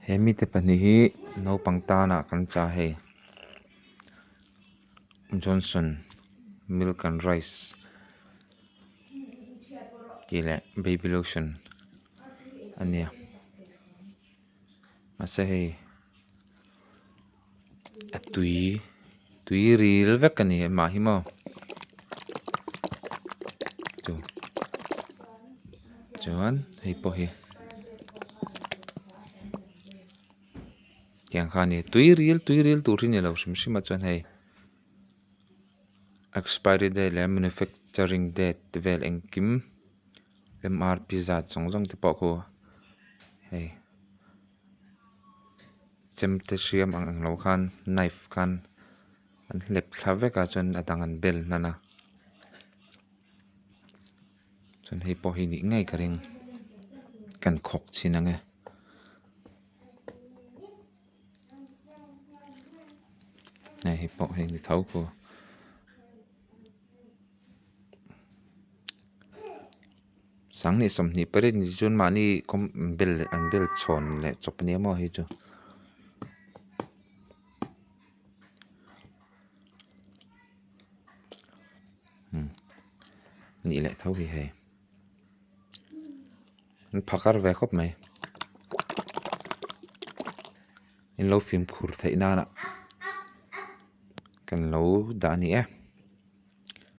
Hemi te pani hi no pangtana kan cha hei Johnson milk and rice kile baby lotion ania ase hei tui ril vek ani ma hi mo tu chuan hei po hi yang khani tui ril tur hi ni lo sim sim a chuan hei expiry date le manufacturing date te vel engkim MRP za chong te pawh khu hei chem te hriam ang lo khan knife khan an hlep thla veka chuan atang an bel nana chuan hei pawh hi ni ngai ka ring kan khawk chin ange hei pawh hi ni thau khu sang ni som ni pare ni chun ma ni kom bel chon le chop ni mo hi chu ni le thau hi hei an phakar ve khop mai in lo film khur thei na na kan lo da ni e